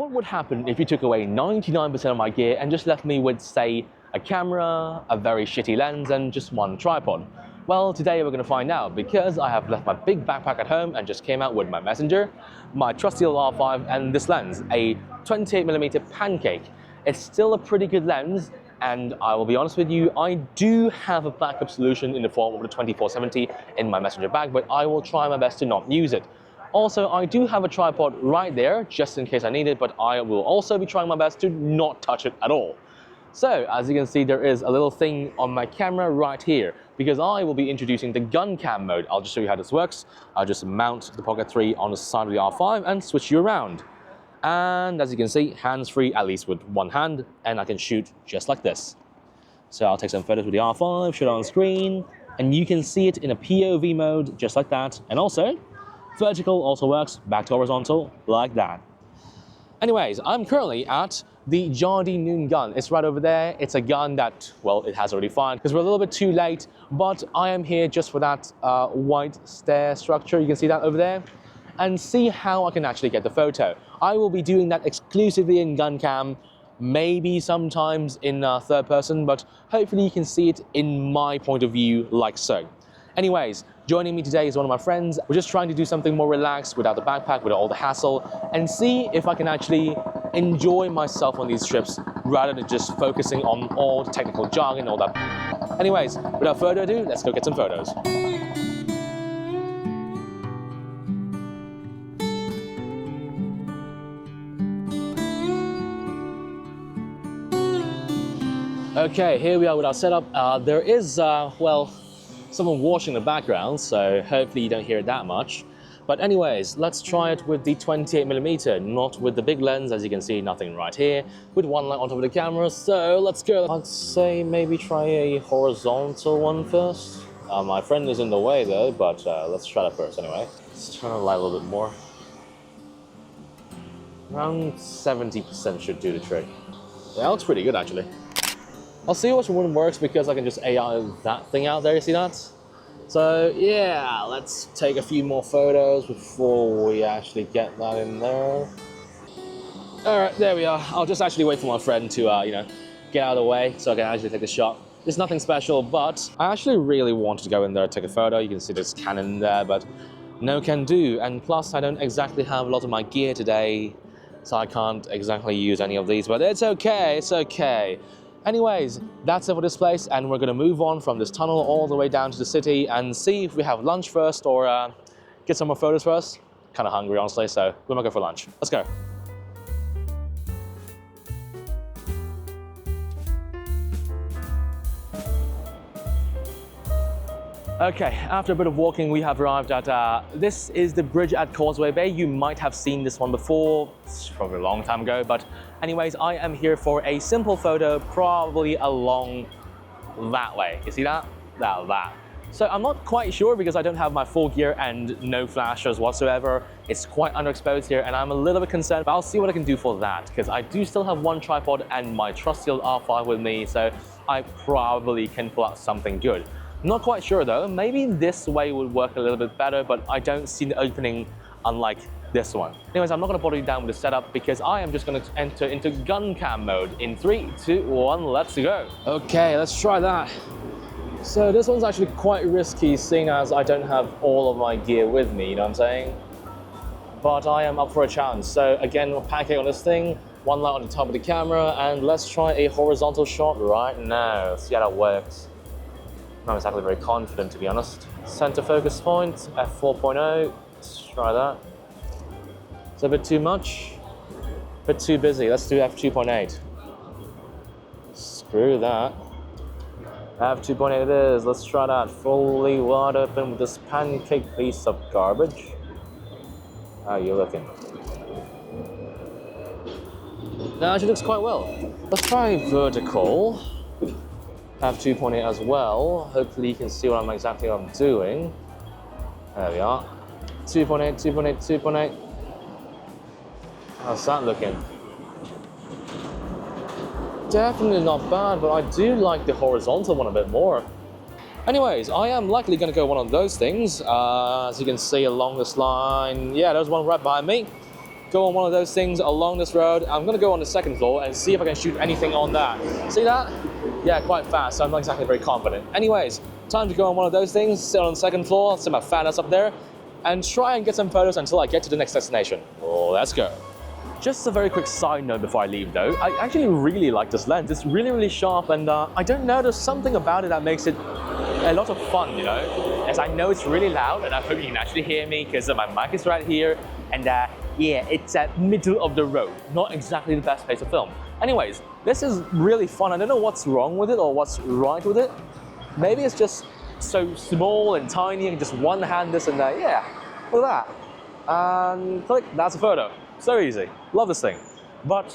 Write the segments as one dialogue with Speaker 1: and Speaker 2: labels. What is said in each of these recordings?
Speaker 1: what would happen if you took away 99% of my gear and just left me with, say, a camera, a very shitty lens, and just one tripod? Well, today we're going to find out, because I have left my big backpack at home and just came out with my messenger, my trusty old R5, and this lens, a 28mm Pancake. It's still a pretty good lens, and I will be honest with you, I do have a backup solution in the form of the 2470 in my messenger bag, but I will try my best to not use it. Also, I do have a tripod right there, just in case I need it, but I will also be trying my best to not touch it at all. So, as you can see, there is a little thing on my camera right here, because I will be introducing the gun cam mode. I'll just show you how this works. I'll just mount the Pocket 3 on the side of the R5 and switch you around. And as you can see, hands-free, at least with one hand, and I can shoot just like this. So I'll take some photos with the R5, show it on screen, and you can see it in a POV mode, just like that. And also, vertical also works, back to horizontal, like that. Anyways, I'm currently at the Jardine Noon gun. It's right over there. It's a gun that, well, it has already fired because we're a little bit too late, but I am here just for that white stair structure. You can see that over there. And see how I can actually get the photo. I will be doing that exclusively in gun cam, maybe sometimes in third person, but hopefully you can see it in my point of view like so. Anyways, joining me today is one of my friends. We're just trying to do something more relaxed without the backpack, without all the hassle, and see if I can actually enjoy myself on these trips rather than just focusing on all the technical jargon and all that. Anyways, without further ado, let's go get some photos. Okay, here we are with our setup. There is, well, someone washing in the background, so hopefully you don't hear it that much. But anyways, let's try it with the 28mm, not with the big lens. As you can see, nothing right here, with one light on top of the camera. So let's go. I'd say maybe try a horizontal one first. My friend is in the way though, but let's try that first anyway. Let's turn the light a little bit more. Around 70% should do the trick. Yeah, that looks pretty good actually. I'll see which one works because I can just AI that thing out there, you see that? So yeah, let's take a few more photos before we actually get that in there. All right, there we are. I'll just actually wait for my friend to, you know, get out of the way so I can actually take a shot. It's nothing special, but I actually really wanted to go in there and take a photo. You can see there's Canon there, but no can do. And plus, I don't exactly have a lot of my gear today, so I can't exactly use any of these, but it's okay, it's okay. Anyways, that's it for this place, and we're going to move on from this tunnel all the way down to the city and see if we have lunch first or get some more photos first. Kind of hungry, honestly, so we might go for lunch. Let's go. Okay, after a bit of walking, we have arrived at, this is the bridge at Causeway Bay. You might have seen this one before, it's probably a long time ago, but anyways, I am here for a simple photo, probably along that way. You see that? That. So I'm not quite sure because I don't have my full gear and no flashers whatsoever. It's quite underexposed here and I'm a little bit concerned, but I'll see what I can do for that because I do still have one tripod and my trusty old R5 with me, so I probably can pull out something good. Not quite sure though, maybe this way would work a little bit better, but I don't see the opening unlike this one. Anyways, I'm not gonna bother you down with the setup because I am just gonna enter into gun cam mode in 3, 2, 1, let's go. Okay, let's try that. So this one's actually quite risky seeing as I don't have all of my gear with me, you know what I'm saying? But I am up for a challenge. So again, we're packing on this thing, one light on the top of the camera, and let's try a horizontal shot right now. See how that works. I'm not exactly very confident, to be honest. Center focus point, f4.0. Let's try that. It's a bit too much, a bit too busy. Let's do f2.8. Screw that. f2.8 it is. Let's try that. Fully wide open with this pancake piece of garbage. How are you looking? No, actually looks quite well. Let's try vertical. f2.8 as well. Hopefully you can see what I'm doing. There we are. 2.8, 2.8, 2.8. How's that looking? Definitely not bad, but I do like the horizontal one a bit more. Anyways, I am likely going to go one of those things. As you can see along this line, yeah, there's one right behind me. go on one of those things along this road. I'm gonna go on the second floor and see if I can shoot anything on that. See that? Yeah, quite fast, so I'm not exactly very confident. Anyways, time to go on one of those things, sit on the second floor, set my fan up there, and try and get some photos until I get to the next destination. Oh, let's go. Just a very quick side note before I leave though, I actually really like this lens. It's really, really sharp, and I don't know, there's something about it that makes it a lot of fun, you know? As I know it's really loud, and I hope you can actually hear me because my mic is right here, and yeah, it's at middle of the road, not exactly the best place to film. Anyways, this is really fun. I don't know what's wrong with it or what's right with it. Maybe it's just so small and tiny and just one hand this and that. Yeah, look at that. And click, that's a photo. So easy, love this thing. But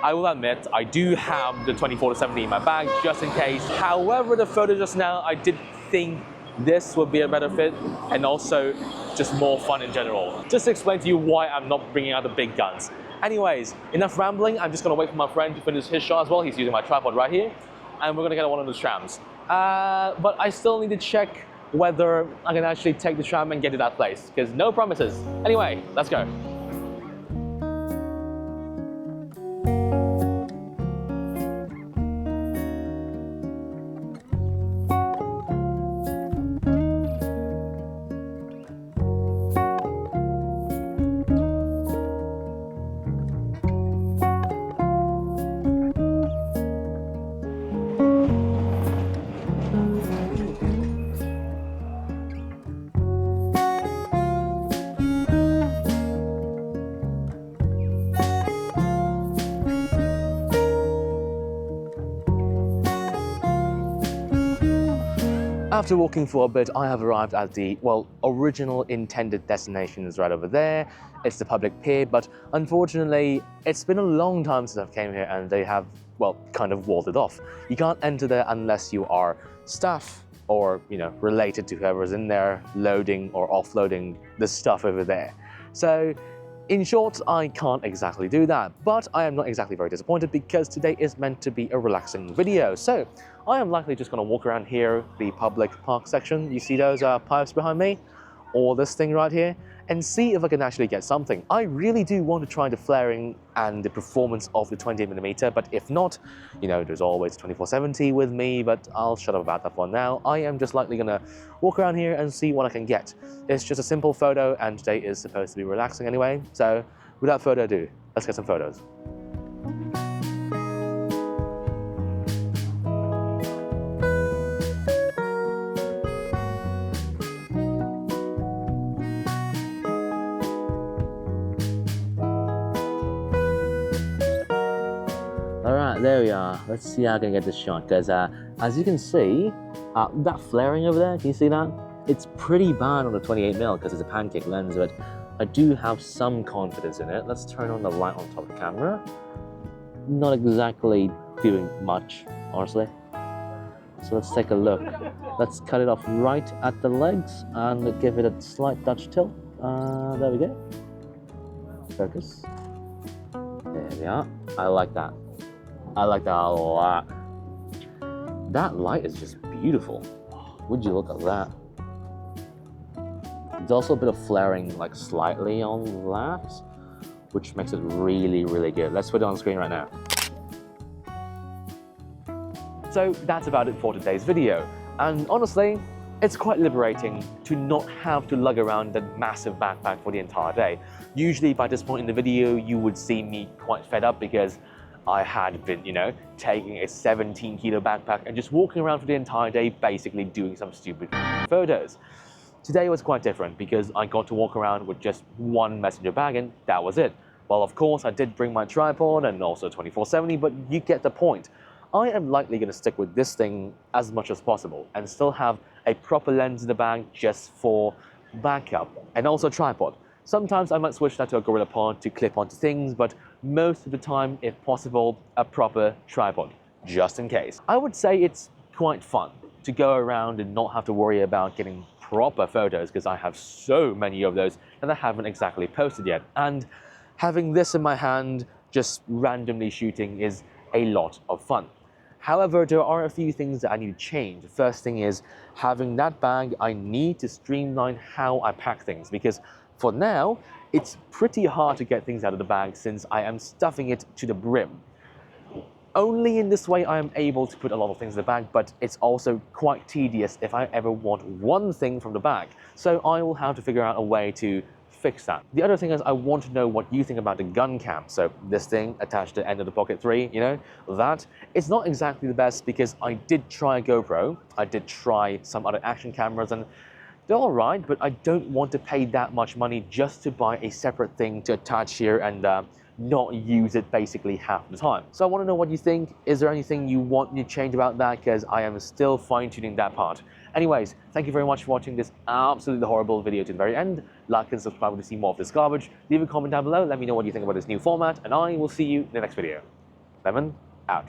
Speaker 1: I will admit, I do have the 24-70 in my bag just in case. However, the photo just now, I did think this would be a better fit and also just more fun in general. Just to explain to you why I'm not bringing out the big guns. Anyways, enough rambling. I'm just gonna wait for my friend to finish his shot as well. He's using my tripod right here. And we're gonna get on one of the trams. But I still need to check whether I can actually take the tram and get to that place, because no promises. Anyway, let's go. After walking for a bit, I have arrived at the, well, original intended destination is right over there. It's the public pier, but unfortunately, it's been a long time since I've came here and they have, well, kind of walled it off. You can't enter there unless you are staff or, you know, related to whoever's in there loading or offloading the stuff over there. So, in short, I can't exactly do that, but I am not exactly very disappointed because today is meant to be a relaxing video. So I am likely just gonna walk around here, the public park section. You see those pipes behind me? Or this thing right here? And see if I can actually get something. I really do want to try the flaring and the performance of the 28mm, but if not, you know, there's always 24-70 with me, but I'll shut up about that for now. I am just likely gonna walk around here and see what I can get. It's just a simple photo, and today is supposed to be relaxing anyway, so without further ado, let's get some photos. Alright, there we are. Let's see how I can get this shot, because as you can see, that flaring over there, can you see that? It's pretty bad on the 28mm because it's a pancake lens, but I do have some confidence in it. Let's turn on the light on top of the camera. Not exactly doing much, honestly. So let's take a look. Let's cut it off right at the legs and give it a slight Dutch tilt. There we go. Focus. There we are. I like that. I like that a lot. That light is just beautiful. Would you look at that? There's also a bit of flaring, like slightly on that, which makes it really, really good. Let's put it on screen right now. So that's about it for today's video. And honestly, it's quite liberating to not have to lug around that massive backpack for the entire day. Usually by this point in the video, you would see me quite fed up because I had been, you know, taking a 17-kilo backpack and just walking around for the entire day, basically doing some stupid photos. Today was quite different because I got to walk around with just one messenger bag and that was it. Well, of course, I did bring my tripod and also 24-70, but you get the point. I am likely going to stick with this thing as much as possible and still have a proper lens in the bag just for backup and also tripod. Sometimes I might switch that to a GorillaPod to clip onto things, but most of the time, if possible, a proper tripod, just in case. I would say it's quite fun to go around and not have to worry about getting proper photos because I have so many of those that I haven't exactly posted yet. And having this in my hand, just randomly shooting, is a lot of fun. However, there are a few things that I need to change. The first thing is having that bag, I need to streamline how I pack things because for now, it's pretty hard to get things out of the bag since I am stuffing it to the brim. Only in this way I am able to put a lot of things in the bag, but it's also quite tedious if I ever want one thing from the bag. So I will have to figure out a way to fix that. The other thing is I want to know what you think about the gun cam. So this thing attached to the end of the Pocket 3, you know, that it's not exactly the best because I did try a GoPro, I did try some other action cameras, and they're all right, but I don't want to pay that much money just to buy a separate thing to attach here and not use it basically half the time. So I want to know what you think. Is there anything you want me to change about that? Because I am still fine-tuning that part. Anyways, thank you very much for watching this absolutely horrible video to the very end. Like and subscribe to see more of this garbage. Leave a comment down below. Let me know what you think about this new format, and I will see you in the next video. Lemon, out.